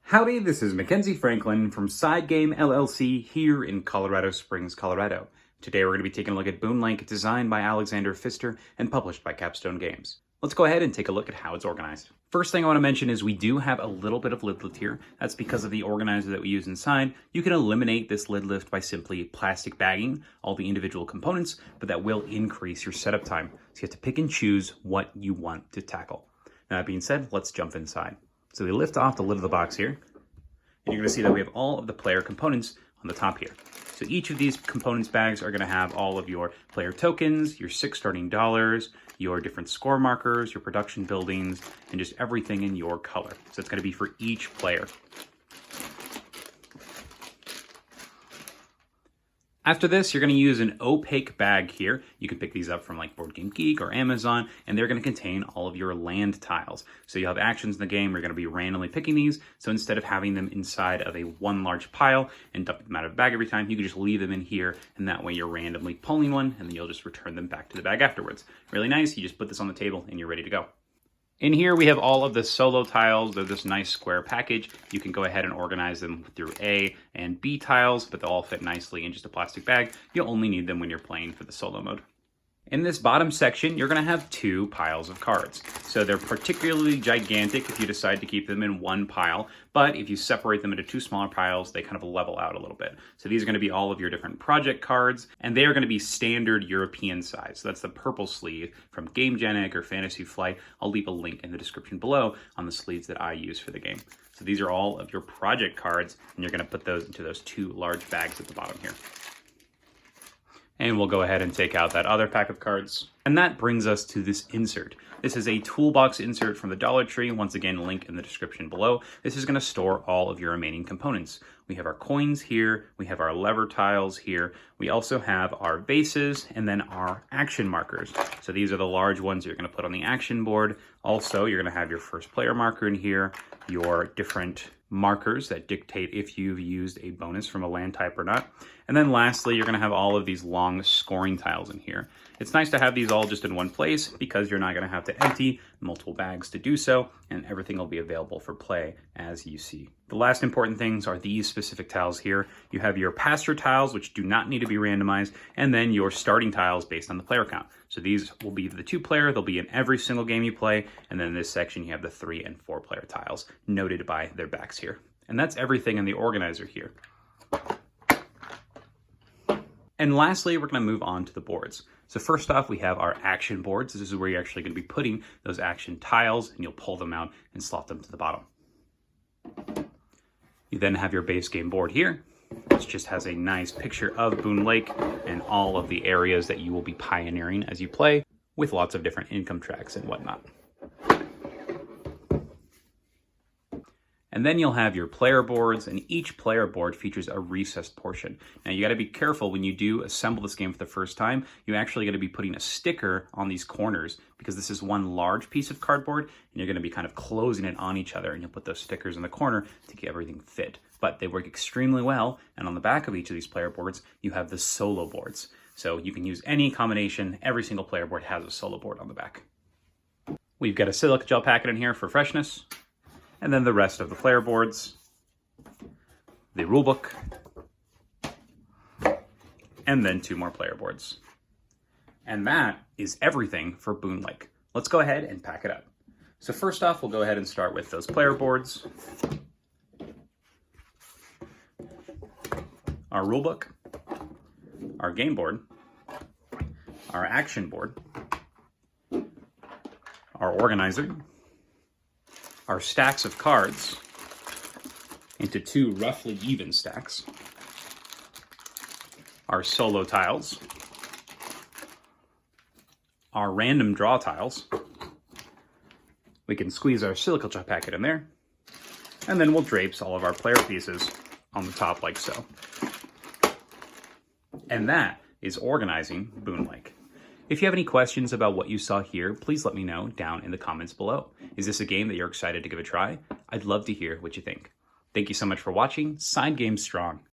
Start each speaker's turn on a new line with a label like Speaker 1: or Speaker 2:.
Speaker 1: Howdy, this is Mackenzie Franklin from SideGame LLC here in Colorado Springs, Colorado. Today we're going to be taking a look at Boonlake, designed by Alexander Pfister and published by Capstone Games. Let's go ahead and take a look at how it's organized. First thing I want to mention is we do have a little bit of lid lift here. That's because of the organizer that we use inside. You can eliminate this lid lift by simply plastic bagging all the individual components, but that will increase your setup time. So you have to pick and choose what you want to tackle. Now, that being said, let's jump inside. So we lift off the lid of the box here, and you're going to see that we have all of the player components on the top here. So each of these components bags are going to have all of your player tokens, your 6 starting dollars, your different score markers, your production buildings, and just everything in your color. So it's going to be for each player. After this, you're going to use an opaque bag here. You can pick these up from like Board Game Geek or Amazon, and they're going to contain all of your land tiles. So you have actions in the game, you're going to be randomly picking these. So instead of having them inside of one large pile and dumping them out of the bag every time, you can just leave them in here, and that way you're randomly pulling one, and then you'll just return them back to the bag afterwards. Really nice. You just put this on the table, and you're ready to go. In here, we have all of the solo tiles. They're this nice square package. You can go ahead and organize them through A and B tiles, but they'll all fit nicely in just a plastic bag. You'll only need them when you're playing for the solo mode. In this bottom section, you're going to have 2 piles of cards. So they're particularly gigantic if you decide to keep them in one pile, but if you separate them into 2 smaller piles, they kind of level out a little bit. So these are going to be all of your different project cards, and they are going to be standard European size. So that's the purple sleeve from Gamegenic or Fantasy Flight. I'll leave a link in the description below on the sleeves that I use for the game. So these are all of your project cards, and you're going to put those into those 2 large bags at the bottom here. And we'll go ahead and take out that other pack of cards. And that brings us to this insert. This is a toolbox insert from the Dollar Tree. Once again, link in the description below. This is going to store all of your remaining components. We have our coins here. We have our lever tiles here. We also have our bases and then our action markers. So these are the large ones you're going to put on the action board. Also, you're going to have your first player marker in here, your different markers that dictate if you've used a bonus from a land type or not. And then lastly, you're going to have all of these long scoring tiles in here. It's nice to have these all just in one place because you're not going to have to empty multiple bags to do so, and everything will be available for play as you see. The last important things are these specific tiles here. You have your Pasture tiles, which do not need to be randomized, and then your starting tiles based on the player count. So these will be the 2-player, they'll be in every single game you play, and then in this section you have the 3- and 4-player tiles noted by their backs here. And that's everything in the organizer here. And lastly, we're going to move on to the boards. So first off, we have our action boards. This is where you're actually going to be putting those action tiles, and you'll pull them out and slot them to the bottom. You then have your base game board here, which just has a nice picture of Boonlake and all of the areas that you will be pioneering as you play, with lots of different income tracks and whatnot. And then you'll have your player boards, and each player board features a recessed portion. Now you got to be careful when you do assemble this game for the first time. You're actually going to be putting a sticker on these corners because this is one large piece of cardboard, and you're going to be kind of closing it on each other, and you'll put those stickers in the corner to get everything fit. But they work extremely well, and on the back of each of these player boards, you have the solo boards. So you can use any combination. Every single player board has a solo board on the back. We've got a silica gel packet in here for freshness. And then the rest of the player boards, the rulebook, and then 2 more player boards. And that is everything for Boonlake. Let's go ahead and pack it up. So first off, we'll go ahead and start with those player boards, our rulebook, our game board, our action board, our organizer, our stacks of cards into 2 roughly even stacks, our solo tiles, our random draw tiles. We can squeeze our silica gel packet in there, and then we'll drape all of our player pieces on the top like so. And that is organizing Boonlake. If you have any questions about what you saw here, please let me know down in the comments below. Is this a game that you're excited to give a try? I'd love to hear what you think. Thank you so much for watching. SideGame Strong.